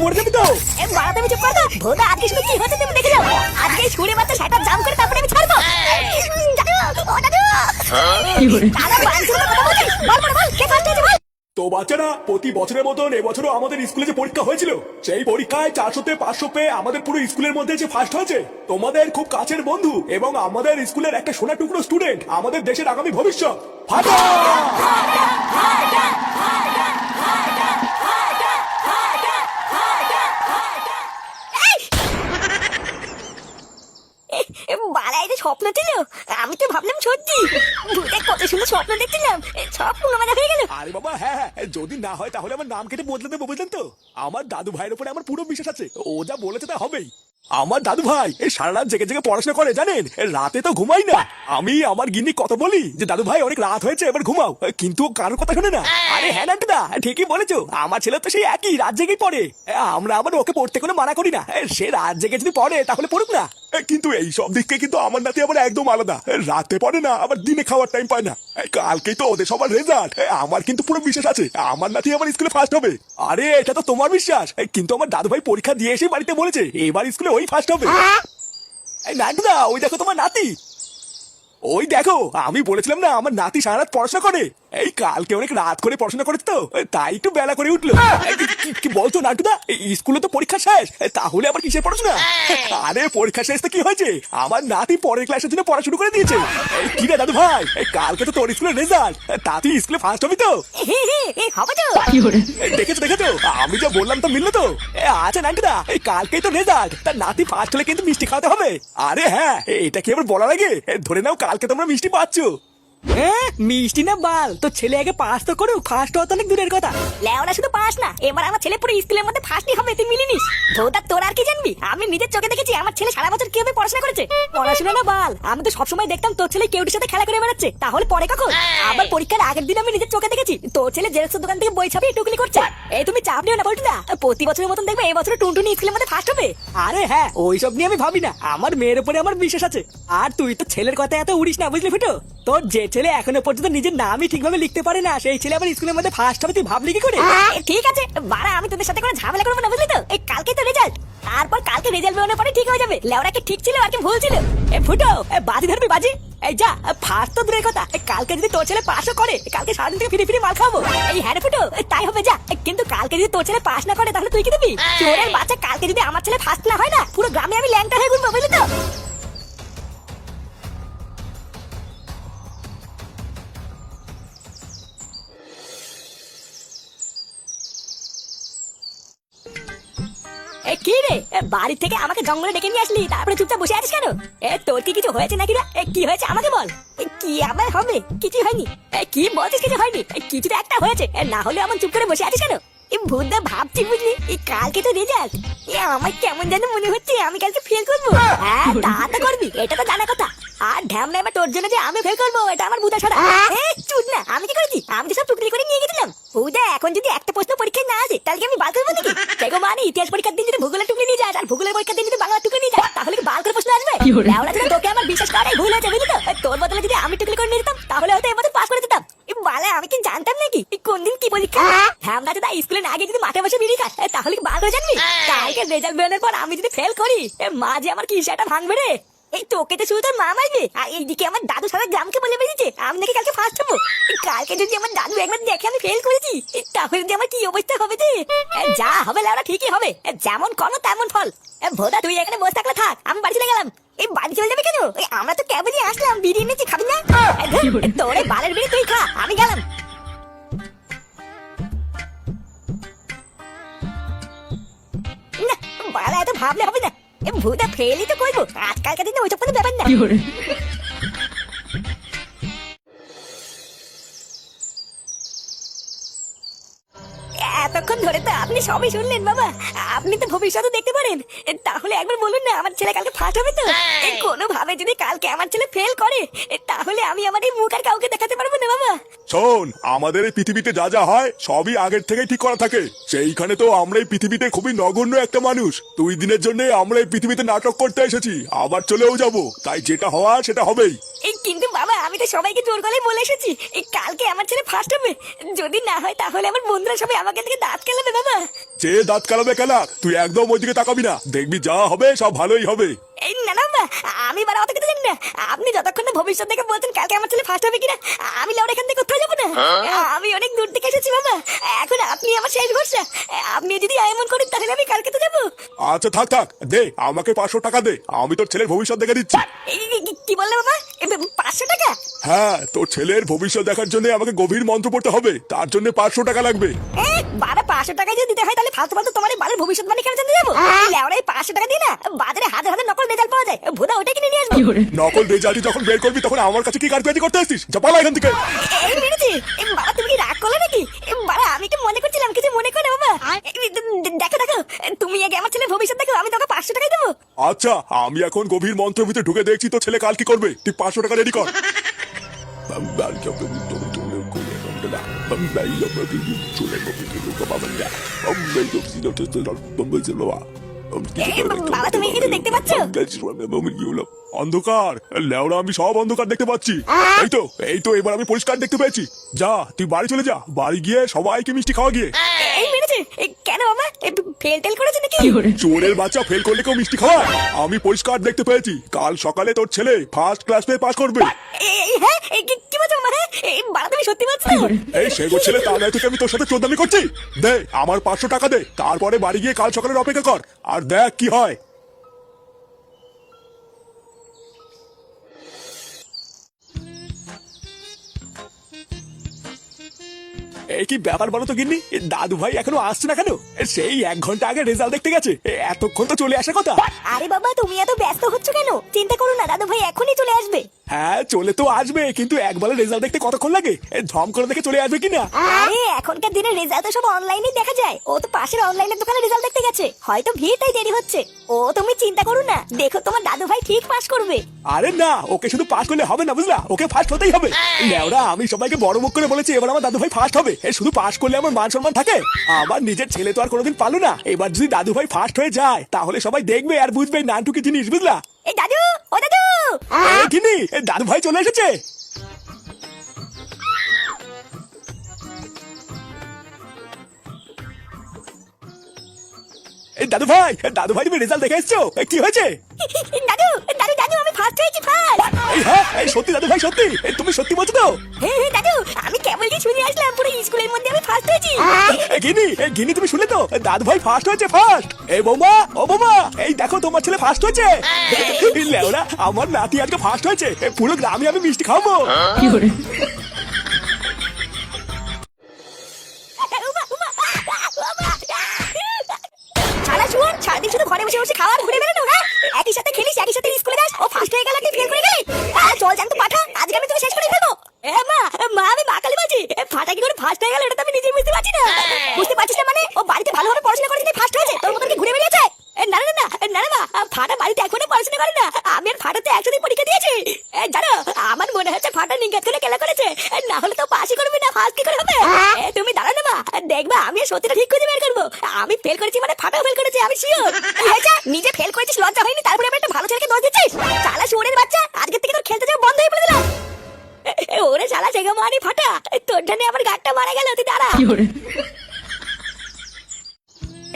মরে যাবি তো। বাড়া তুমি চুপ করো। ভোদা আজকে শুধু কি হচ্ছে তুমি দেখে যাও। আজকে ছুড়ে মারতে সেটা জাম করে তারপরে আমি ছাড়বো। দাদু, ও দাদু। দাদা বাঞ্চুর কথা বলছিস? বল বল বল, কে ফার্স্ট হয়েছে বল। তো বাচ্চারা, প্রতি বছরের মতন এবছরও আমাদের স্কুলে যে পরীক্ষা হয়েছিল, সেই পরীক্ষায় 400-তে 500 পেয়ে আমাদের পুরো স্কুলের মধ্যে যে ফার্স্ট হয়েছে, তোমাদের খুব কাছের বন্ধু এবং আমাদের স্কুলের একটা সোনা টুকরো স্টুডেন্ট, আমাদের দেশের আগামী ভবিষ্যৎ। ফাটা! বালাই যে স্বপ্ন ছিল, আমি তো ভাবলাম সত্যি। ভূতে কত সুন্দর স্বপ্ন দেখছিলাম, সব পুরোমাজা হয়ে গেল। আরে বাবা, হ্যাঁ হ্যাঁ, যদি না হয় তাহলে আমার নাম কেটে বদলে দেবো, বুঝলেন তো? আমার দাদু ভাইয়ের উপরে আমার পুরো বিশ্বাস আছে, ও যা বলেছে তা হবেই। আমার দাদু ভাই এই সারা রাত জেগে জেগে পড়াশোনা করে, জানেন? রাতে তো ঘুমাই না। আমি আমার গিন্নি কত বলি যে দাদু ভাই অনেক রাত হয়েছে, এবার ঘুমাও, কিন্তু ও কারোর কথা শোনে না। আরে হ্যাঁ নান্টুদা, ঠিকই বলেছো, আমার ছেলে তো সেই একই রাত জেগেই পড়ে। আমরা আবার ওকে পড়তে কোনো মানা করি না, সে রাত জেগে যদি পড়ে তাহলে পড়ুক না। কিন্তু এই সব দিককে কিন্তু আমার নাতি আবার একদম আলাদা, রাতে পড়ে না, আবার দিনে খাওয়ার টাইম পায় না। কালকেই তো ওদের সবার রেজাল্ট, আমার কিন্তু পুরো বিশ্বাস আছে আমার নাতি আমার স্কুলে ফার্স্ট হবে। আরে এটা তো তোমার বিশ্বাস, কিন্তু আমার দাদু ভাই পরীক্ষা দিয়ে এসে বাড়িতে বলেছে এবার স্কুলে ওই ফার্স্ট হবে। নান্টুদা, ওই দেখো তোমার নাতি, ওই দেখো, আমি বলেছিলাম না আমার নাতি সারা রাত পড়াশোনা করে। এই কালকে অনেক রাত করে পড়াশোনা করেছে তো, তাই একটু বেলা করে উঠলো। কি বলতো নান্টুদা, স্কুলে তো পরীক্ষা শেষ, তাহলে আবার কিসের পড়াশোনা? আরে পরীক্ষা শেষ তো কি হয়েছে, আমার নাতি পরের ক্লাসের জন্য পড়া শুরু করে দিয়েছে। কি রে দাদু ভাই, কালকে তো তোর স্কুলের রেজাল্ট, তা তুই স্কুলে ফার্স্ট হবি তো? হবে তো। দেখেছো দেখেছো, আমি যা বললাম তো মিললো তো। আচ্ছা নান্টুদা, এই কালকেই তো রেজাল্ট, তার নাতি ফার্স্ট হলে কিন্তু মিষ্টি খাওয়াতে হবে। আরে হ্যাঁ, এটা কি আবার বলার আগে ধরে নাও কালকে তোমরা মিষ্টি পাচ্ছ। মিষ্টি না বাল, তো ছেলে আগে পাস তো করুক, ফার্স্ট হওয়া তো অনেক দূরের কথা। লেওরা শুধু পাস না, এবার আমার ছেলে পুরো স্কুলের মধ্যে ফার্স্টই হবে, তুই মিলিনিস। ভোদা তোর আর কি জানবি, আমি নিজের চোখে দেখেছি আমার ছেলে সারা বছর কিভাবে পড়াশোনা করেছে। পড়াশোনা না বাল, আমি তো সবসময় দেখতাম তোর ছেলে কেউটির সাথে খেলা করে বেড়াচ্ছে, তাহলে পরে কখন? আবার পরীক্ষার আগের দিন আমি নিজের চোখে দেখেছি তোর ছেলে জেরক্সের দোকান থেকে বই ছাপিয়ে টুকলি করছে। এই তুমি চাপ নিও না বলটু না, প্রতি বছরের মতন দেখবে এই বছর টুনটুনি স্কুলের মধ্যে ফার্স্ট হবে। আরে হ্যাঁ, ওইসব নিয়ে আমি ভাবি না, আমার মেয়ের উপরে আমার বিশ্বাস আছে। আর তুই তো ছেলের কথা এত উড়িস না, বুঝলি ফুটো? তোর যে ছেলে এখনো পর্যন্ত নিজের নামই ঠিকভাবে লিখতে পারে না, সেই ছেলে আবার স্কুলের মধ্যে ফার্স্ট হবে, তুই ভাবলি কি করে? ঠিক আছে বাড়া, আমি তোদের সাথে কোনো ঝামেলা করবো না, বুঝলি তো? এই কালকে তো রেজাল্ট, তারপর কালকে রেজাল্ট বেরোনোর পরে ঠিক হয়ে যাবে লেওরা কি ঠিক ছিল আর কি ভুল ছিল। ফুটো, বাজি ধরবি বাজি। এই যা, ফার্স্ট তো দূরের কথা, কালকে যদি তোর ছেলে পাসও করে, কালকে সারাদিন থেকে ফিরে ফিরে মাল খাবো। এই হ্যাঁ ফুটো, তাই হবে যা। কিন্তু কালকে যদি তোর ছেলে পাস না করে তাহলে তুই কি দিবি? চোরের বাচ্চা, কালকে যদি আমার ছেলে ফার্স্ট না হয় না, পুরো গ্রামে আমি ল্যাংটা হয়ে ঘুরবো, বুঝলি তো? কি রে, বাড়ি থেকে আমাকে জঙ্গলে ডেকে নিয়ে আসলি, তারপরে চুপচাপ বসে আছিস কেন? তোর কি কিছু হয়েছে নাকি রে? কি হয়েছে আমাকে বল। কি আবার হবে, কিছু হয়নি। কি বলছিস কিছু হয়নি? কিছু তো একটা হয়েছে, না হলে আমার চুপ করে বসে আছিস কেন? ভূতদা ভাবছি বুঝলি, কালকে তো রেজাল্ট, আমার কেমন যেন মনে হচ্ছে আমি কালকে ফেল করবো। হ্যাঁ তা তো করবি, এটা তো জানা কথা। আর ঢ্যামনা এবার তোর জন্য যে আমি ফেল করবো, এটা আমার বুঝা ছাড়া। চুদ না, আমি কি করেছি? আমি তো সব টুকরি করে নিয়ে গেছিলাম। বুঝা এখন যদি একটা প্রশ্ন পরীক্ষায় না আসে তাহলে কি আমি বার করবো নাকি? দেখো মানে ইতিহাস পরীক্ষার দিন যদি ভূগোলের টুকরি নিয়ে যাস আর ভূগোলের পরীক্ষার দিন যদি বাংলা টুকরি নিয়ে যাস, তাহলে কি বার করে প্রশ্ন আসবে? তোকে আমার বিশ্বাস করাই ভুল হয়েছে, বুঝলি তো? তোর বদলে যদি আমি টুকরি করে নিয়ে যেতাম তাহলে হয়তো এবার পাস করে দিতাম। বালা, আমি কি জানতাম নাকি কোন দিন কি পরীক্ষা? ঢ্যামনা যদি স্কুলে না গিয়ে যদি মাঠে বসে বিড়ি খাস, তাহলে কি বার করে জানবি? কালকে রেজাল্ট বেরোনোর পর আমি যদি ফেল করি, মা যে আমার কি সেটা ভাঙবে রে। এই তোকে তো শুধু তোর মা মারবে, আর এইদিকে আমার দাদু সারা গ্রামকে বলে বেরিয়েছে আমি নাকি কালকে ফার্স্ট হবো। কালকে যদি আমার দাদু একবার দেখে আমি ফেল করেছি, তাহলে যদি আমার কি অবস্থা হবে যে? যা হবে লাউরা ঠিকই হবে, যেমন করো তেমন ফল। ভোদা তুই এখানে বসে থাকলে থাক, আমি বাড়ি চলে গেলাম। এই বাড়ি চলে যাবে কেন? আমরা তো কেবলই আসলাম, বিড়ি এনেছি, খাবি না? তোর বালের বিড়ি তুই খা, আমি গেলাম। না বালা, এত ভাবলে হবে না, ভূতা ফেলই তো করবো, আজকালকার দিনে ওইসব কোনো ব্যাপার না। এতক্ষণ ধরে তো আপনি সবই শুনলেন বাবা, আপনি তো ভবিষ্যতে দেখতে পারেন, তাহলে একবার বলুন না আমার ছেলে কালকে ফার্স্ট হবে তো? কোনো ভাবে যদি কালকে আমার ছেলে ফেল করে, তাহলে আমি আমার এই মুখ আর কাউকে দেখাতে পারবো না বাবা। শোন, আমাদের এই পৃথিবীতে যা যা হয় সবই আগের থেকেই ঠিক করা থাকে। সেইখানে তো আমরা এই পৃথিবীতে খুবই নগণ্য একটা মানুষ, 2 দিনের জন্য আমরা এই পৃথিবীতে নাটক করতে এসেছি, আবার চলেও যাব, তাই যেটা হওয়া সেটা হবেই। কিন্তু বাবা আমি তো সবাইকে জোর গলায় বলে এসেছি কালকে আমার ছেলে ফার্স্ট হবে। যদি না হয় তাহলে আমার বন্ধুরা সবাই আমাকে থেকে দাঁত কেলাবে বাবা। যে দাঁত কালাবে কেলা, তুই একদম ওইদিকে তাকাবি না, দেখবি যা হবে সব ভালোই হবে। এই না না বাবা, আমি বাড়া অত কিছু জানি না। আপনি যতক্ষণ না ভবিষ্যৎ থেকে বলছেন কালকে আমার ছেলে ফার্স্ট হবে কিনা, আমি লেওড়া এখান থেকে কোথাও যাবো না। আমি অনেক দূর থেকে এসেছি বাবা, এখন আপনি আমার শেষ ভরসা। আপনি যদি এমন করেন তাহলে আমি কালকে তো যাবো। আচ্ছা থাক থাক, দে আমাকে 500 টাকা দে, আমি তোর ছেলের ভবিষ্যৎ দেখে দিচ্ছি। কি বললে বাবা? 500 টাকা? হ্যাঁ, তোর ছেলের ভবিষ্যৎ দেখার জন্য আমাকে গভীর মন্ত্র পড়তে হবে, তার জন্য 500 টাকা লাগবে। বাবা 500 টাকা যদি দিতে হয় তাহলে ফালতু ফালতু তোমার বালের ভবিষ্যৎ মানে কেন জানতে যাবো? লেওড়াই 500 টাকা দিয়ে না বাজারে হাজার হাজার নকল রেজাল্ট পাওয়া যায়, ভুদা ওটা কিনে নিয়ে আসবো। নকল রেজাল্ট যখন বের করবি তখন আমার কাছে কি কারবাজি করতে আসছিস? যা পালা এখান থেকে। এই মেরেছি। বাবা তুমি কি রাগ করলে নাকি? বাবা আমি কি মনে করছিলাম, কিছু মনে করে বাবা। দেখো দেখো, তুমি আগে আমার ছেলের ভবিষ্যৎ দেখো, আমি তোকে 500 টাকাই দেবো। আচ্ছা, আমি এখন গভীর মন্ত্রের ভিতরে ঢুকে দেখছি তো ছেলে কাল কি করবে। তুই 500 টাকা রেডি কর। বাবা তুমি কিন্তু দেখতে পাচ্ছ? অন্ধকার লেওড়া, আমি সব অন্ধকার দেখতে পাচ্ছি। এই তো এবার আমি পরিষ্কার দেখতে পেয়েছি। যা তুই বাড়ি চলে যা, বাড়ি গিয়ে সবাইকে মিষ্টি খাওয়া গিয়ে। এই মেরেছে কেন বাবা? ফেল টেল করেছে নাকি? চোরের বাচ্চা ফেল করলে কেউ মিষ্টি খাওয়ায়? আমি পরিষ্কার দেখতে পেয়েছি, কাল সকালে তোর ছেলে ফার্স্ট ক্লাস পেয়ে পাস করবে। হ্যাঁ কি বলছো বাবা? বাবা তুমি সত্যি বলছো? এই সেগো ছেলে, তা নয় থেকে আমি তোর সাথে চোদামি করছি। দে আমার 500 টাকা দে, তারপরে বাড়ি গিয়ে কাল সকালের অপেক্ষা কর, আর দেখ কি হয়। এই কি ব্যাপার বলো তো গিন্নি, দাদু ভাই এখনো আসছে না কেন? সেই 1 ঘন্টা আগে রেজাল্ট দেখতে গেছে, এতক্ষণ তো চলে আসার কথা। আরে বাবা তুমি এত ব্যস্ত হচ্ছ কেন? চিন্তা করো না, দাদু ভাই এখনই চলে আসবে। হ্যাঁ চলে তো আসবে, কিন্তু একবারে রেজাল্ট দেখতে কতক্ষণ লাগে? ধম করে দেখে চলে আসবে কিনা? আরে এখনকার দিনে রেজাল্ট তো সব অনলাইনে দেখা যায়। ও তো পাশের অনলাইনের দোকানে রেজাল্ট দেখতে গেছে, হয়তো ভিড়টাই দেরি হচ্ছে। ও তুমি চিন্তা করো না, দেখো তোমার দাদু ভাই ঠিক পাস করবে। আরে না, ওকে শুধু পাস করলে হবে না বুঝলা, ওকে ফার্স্ট হতেই হবে। লেওরা আমি সবাইকে বড় মুখ করে বলেছি এবার আমার দাদু ভাই ফার্স্ট হবে, শুধু পাস করলে আমার মান সম্মান থাকে? আমার নিজের ছেলে তো আর কোনোদিন পালো না, এবার যদি দাদু ভাই ফার্স্ট হয়ে যায় তাহলে সবাই দেখবে আর বুঝবে নানটু কি জিনিস, বুঝলা? এই দাদু, ও দাদু। কিনি দাদু ভাই চলে এসেছে। দাদু ভাই তুমি রেজাল্ট দেখে এসছো, কি হয়েছে? দাদু দাদু দাদু আমি ফার্স্ট হয়েছি, ফার্স্ট। হ্যাঁ সত্যি দাদু ভাই, সত্যি? তুমি সত্যি বলছো তো? হ্যাঁ দাদু, আমি কেবল কি শুনে আসলাম পুরো স্কুলের মধ্যে আমি ফার্স্ট হয়েছি। গিনি তুমি শুনলে তো, দাদু ভাই ফার্স্ট হয়েছে, ফার্স্ট। এই বৌমা, ও বৌমা, এই দেখো তোমার ছেলে ফার্স্ট হয়েছে। লেওরা আমার নাতি আজকে ফার্স্ট হয়েছে, পুরো গ্রামে আমি মিষ্টি খাবো। সারাদিন শুধু ঘরে বসে বসে খাওয়া ঘুরে বেড়ানো, হ্যাঁ? একই সাথে খেলিস, একই সাথে স্কুলে যাস, ও ফার্স্ট হয়ে গেল কি ফেল করে গেলি? চল জান তো পাঠা, আজকে আমি তোকে শেষ করে ফেলবো। মা আমি মাকালি বাজি, ফাটা কি করে ফার্স্ট হয়ে গেল এটা তো আমি নিজেই বুঝতে পারছি না। বুঝতে পারছিস না মানে? ও বাড়িতে ভালোভাবে পড়াশোনা করে কিন্তু ফার্স্ট হয়েছে, তোর মতন কি ঘুরে বেরিয়েছে? না না না না না মা, ফাটা বাড়িতে এখনো পড়াশোনা করে না, আমি আর ফাটাতে একসাথে পরীক্ষা দিয়েছি। জানো আমার মনে হচ্ছে ফাটা নিঙ্গাত করে খেলা করেছে, না হলে তো পাশই করবে না, ফার্স্ট কি করে হবে? তুমি দাঁড়ানো মা, দেখবা আমি সত্যিটা ঠিক খুঁজে বের করবো। আমি ফেল করেছি মানে ফাটাও ফেল করেছে, আমি শিওর। নিজে ফেল করেছিস লজ্জা হয়নি, তারপরে আমি একটা ভালো ছেলেকে দোষ দিচ্ছিস? শালা শুয়োরের বাচ্চা, আজকে থেকে তোর খেলতে যাওয়া বন্ধ হয়ে পড়ে দিলাম। ওরে শালা সেগা মানি ফাটা, তোর জন্য আমার গাটটা মারা গেল, তুই দাঁড়া।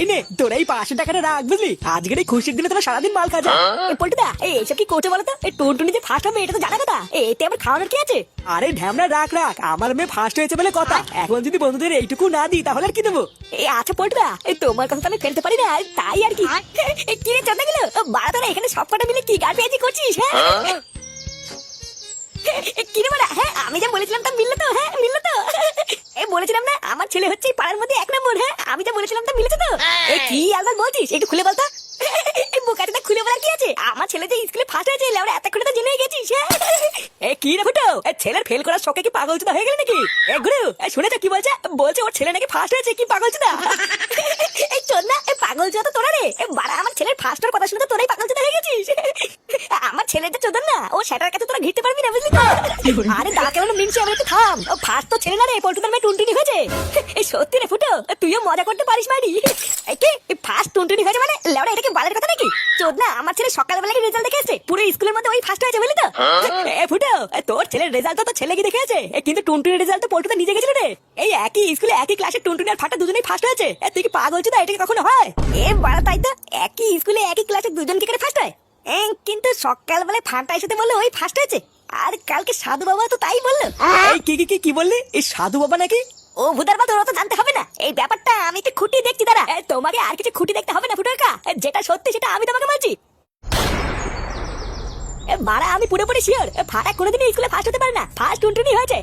এই নে তোর এই 500 টাকাটা রাখ, বুঝলি? আজকের এই খুশির দিনে তোরা সারাদিন মাল খাজা। পল্টুদা এইসব কি করছো বলো তো? টুনটুনি যে ফার্স্ট হবে এটা তো জানা কথা, এতে আবার খাওয়ানোর কি আছে? আরে ঢ্যামরা রাখ, আমার মেয়ে ফার্স্ট হয়েছে বলে কথা, এখন যদি বন্ধুদের এইটুকু না দিই তাহলে আর কি দেবো? আচ্ছা পল্টুদা, তোমার কথা তো আমি ফেলতে পারি না, তাই আর কি। কি রে চন্দা গেল বাড়া, তোরা এখানে সব কটা মিলে কি গাড় পেয়েছি করছিস? হ্যাঁ কি রে বড়া, হ্যাঁ আমি যা বলেছিলাম তা মিললো তো? হ্যাঁ মিললো তো? বলেছিলাম না আমার ছেলে হচ্ছে পাড়ার মধ্যে 1 নম্বর? হ্যাঁ আমি যা বলেছিলাম তা মিলেছে তো? কি আবার বলছিস, একটু খুলে বলতো। বোকাটা খুলে বলা কি আছে, আমার ছেলে যে স্কুলে ফার্স্ট হয়েছে আমরা এতক্ষণে তো জেনে গেছিস। কি রে ফুটো, ছেলের ফেল করার শখে কি পাগল চোদা হয়ে গেল নাকি? গুরু শুনেছো কি বলছে? বলছে ওর ছেলে নাকি ফার্স্ট হয়েছে, কি পাগল চোদা? এই চোদ না, পাগল চোদা তো তোরা রে। বাড়া আমার ছেলের ফার্স্ট হওয়ার কথা শুনে তো তোরাই পাগল চোদা হয়ে গেছিস। আমার ছেলেটা চোদন না, ও সেটার কাছে তোরা ঘিরতে পারবি না, বুঝলি তো? আরে দা কেমন মিনছি, আমি একটু থাম। ও ফার্স্ট তো ছেলে না রে, পল্টুদার মেয়ে টুনটুনি হয়েছে। এই সত্যি রে ফুটো, তুইও মজা করতে পারিস মারি। কি ফার্স্ট টুনটুনি হয়েছে মানে? লেওড়া এটা কি বালের কথা নাকি? চোদনা আমার ছেলে সকালবেলা কি রেজাল্ট দেখে এসেছে পুরো স্কুলের মধ্যে ওই ফার্স্ট হয়েছে বুঝলি তো? এ ফুটো, তোর ছেলের রেজাল্ট তো ছেলে কি দেখে আছে, কিন্তু টুনটুনির রেজাল্ট তো পল্টুদা নিজে গেছিল রে। এই একই স্কুলে একই ক্লাসে টুনটুনি আর ফাটা দুজনেই ফার্স্ট হয়েছে। তুই কি পাগল হচ্ছে? এটা কি কখনো হয়? এ বাড়া, তাই তো, একই স্কুলে একই ক্লাসে দুজন কি করে ফার্স্ট হয়? কিন্তু সকালবেলায় ফাটা এসে বললো ওই ফার্স্ট হয়েছে, আর কালকে সাধু বাবা তো তাই বললো। এই কি বললি? এই সাধু বাবা নাকি? ও ভুদার বা, তোরা তো জানতে হবে না এই ব্যাপারটা, আমি একটু খুঁটি দেখছি দাঁড়া। তোমাকে আর কিছু খুঁটি দেখতে হবে না ফুটো কাকা, যেটা সত্যি সেটা আমি তোমাকে বলছি। মারা আমি পুরোপুরি শিওর ফাটা কোনোদিনই স্কুলে ফার্স্ট হতে পারে না, ফার্স্ট টুনটুনি হয়েছে।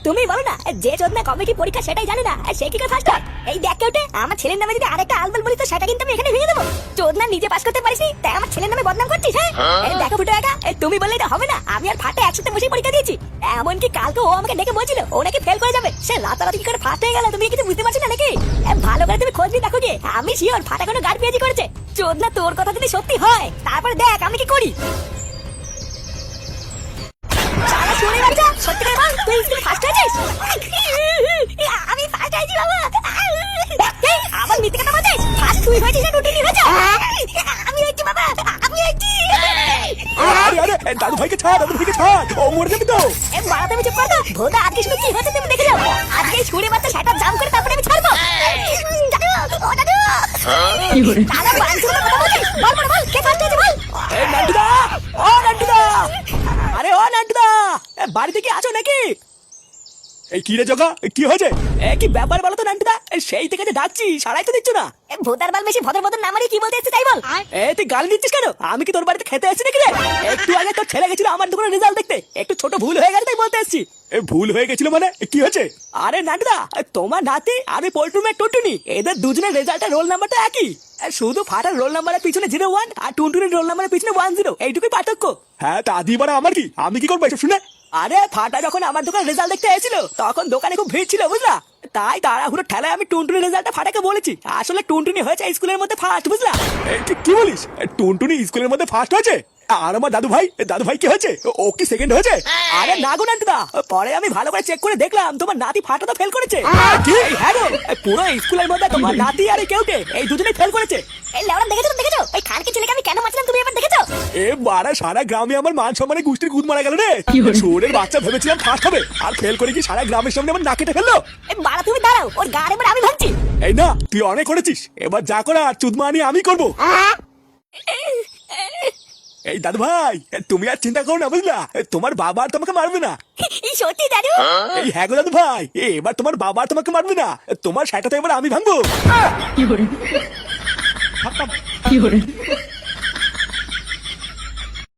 তুমি বলো না, যে চোদনা কবে কি পরীক্ষা সেটাই জানে না, সে কি করে ফার্স্ট হয়? এই দেখ কেউটে, আমার ছেলের নামে যদি আরেকটা আলবাল বলি তো সেটা কিন্তু আমি এখানে ভেঙে দেবো। চোদনা নিজে পাস করতে পারিস নি, তাই আমার ছেলের নামে বদনাম করছিস? হ্যাঁ দেখো ফুটো কাকা, তুমি বললেই তো হবে না, আমি আর ফাটা একসাথে বসে পরীক্ষা দিয়েছি। এমনকি কালকে ও আমাকে ডেকে বলছিল ও নাকি ফেল করে যাবে, সে রাতারাতি কি করে ফার্স্ট হয়ে গেল, তুমি কিছু বুঝতে পারছো না নাকি? ভালো করে তুমি খোঁজ নিয়ে দেখো গিয়ে, আমি শিওর ফাটা কোনো গার্ড পেয়েছি করেছে। চোদনা তোর কথা যদি সত্যি হয় তারপরে দেখ আমি কি করি। শালা শুনে বাচ্চা, সত্যি করে বল তুই স্কুলে ফার্স্ট হয়েছিস? আমি ফার্স্ট হয়েছি বাবা। আবার মিথ্যে কথা বলছিস? ফার্স্ট তুই হয়েছিস না টুনটুনি হয়েছে? আমি হয়েছি বাবা, আমি হয়েছি। আরে আরে দাদু ভাইকে ছাড়, দাদু ভাইকে ছাড়, ও মরে যাবে তো। বাড়াতে আমি চুপ কর তো। ভোদা আজকে শুনে কি হচ্ছে তুমি দেখে যাও। আজকে শুনে বাচ্চা সেটা জাম করে তারপরে আমি ছাড়বো। দাদু, ও দাদু। দাদা বাঞ্চুর কথা বলছিস? বল বল বল, কে ফার্স্ট হয়েছে বল। এই নান্টুদা, ও নান্টুদা, আরে ও নান্টুদা, বাড়িতে কি আছো নাকি? এই কি রে জগা, কি হয়েছে? কি ব্যাপার বলো তো নান্টুদা, সেই থেকে যে ডাকছি সারাই তো দিচ্ছ না। ভোদার বাল বেশি ভদ্র মতন নামারি কি বলতে এসেছিস তাই বল। তুই গালি দিচ্ছিস কেন? আমি কি তোর বাড়িতে খেতে আসছি নাকি রে? একটু আগে তোর ছেলে গেছিল আমার দোকানের রেজাল্ট দেখতে, একটু ছোট ভুল হয়ে গেছে তাই বলতে এসেছি। ভুল হয়ে গেছিল মানে কি হয়েছে? আরে নান্টুদা, তোমার নাতি আর ওই পল্টু মেয়ে টুনটুনি, এদের দুজনের রেজাল্টের রোল নাম্বারটা একই। শুধু ফাটার রোল নাম্বারের পিছনে 01 আর টুনটুনির রোল নাম্বারের পিছনে 10, এইটুকুই পার্থক্য। হ্যাঁ তা দিয়ে মানে আমার কি, আমি কি করবো এসব শুনে? আরে ফাটা যখন আমার দোকান রেজাল্ট দেখতে এসেছিল তখন দোকানে খুব ভিড় ছিল বুঝলা, তাই তাড়াহুড়ো ঠেলায় আমি টুনটুনির রেজাল্টটা ফাটাকে বলেছি। আসলে টুনটুনি হয়েছে স্কুলের মধ্যে ফার্স্ট বুঝলা। কি বলিস? টুনটুনি স্কুলের মধ্যে ফার্স্ট হয়েছে? আর আমার দাদু ভাই কি হয়েছে? ও কি সেকেন্ড হয়েছে? আরে না গো নান্টুদা, পরে আমি ভালো করে চেক করে দেখলাম তোমার নাতি ফাটা তো ফেল করেছে। কি? হ্যাঁ গো, পুরো স্কুলের মধ্যে তোমার নাতি আর এই কেউটে এই দুজনেই ফেল করেছে। এই লেওড়া দেখেছো ওই খানকে ছেলেকে আমি কেন মারছিলাম তুমি এবার দেখেছো? এ বাড়া, সারা গ্রামে আমার মান সম্মানে গুষ্টির গুদ মারা গেল রে। শোরের বাচ্চা ভেবেছিলাম ফার্স্ট হবে, আর ফেল করে কি সারা গ্রামের সামনে আমার নাক কেটে ফেললো। বাড়া তুমি দাঁড়াও, ওর গাড়ি এবার আমি ভাঙছি। এই না, তুই অনেক করেছিস, এবার যা করা চুদমা নিয়ে আমি করবো। এই দাদু ভাই, তুমি আর চিন্তা করো না বুঝলা, তোমার বাবা আর তোমাকে মারবে না। এই সত্যি দাদু? এই হ্যাঁ গো দাদু ভাই, এবার তোমার বাবা আর তোমাকে মারবে না, তোমার সেটা তো এবার আমি ভাঙবো। কি করে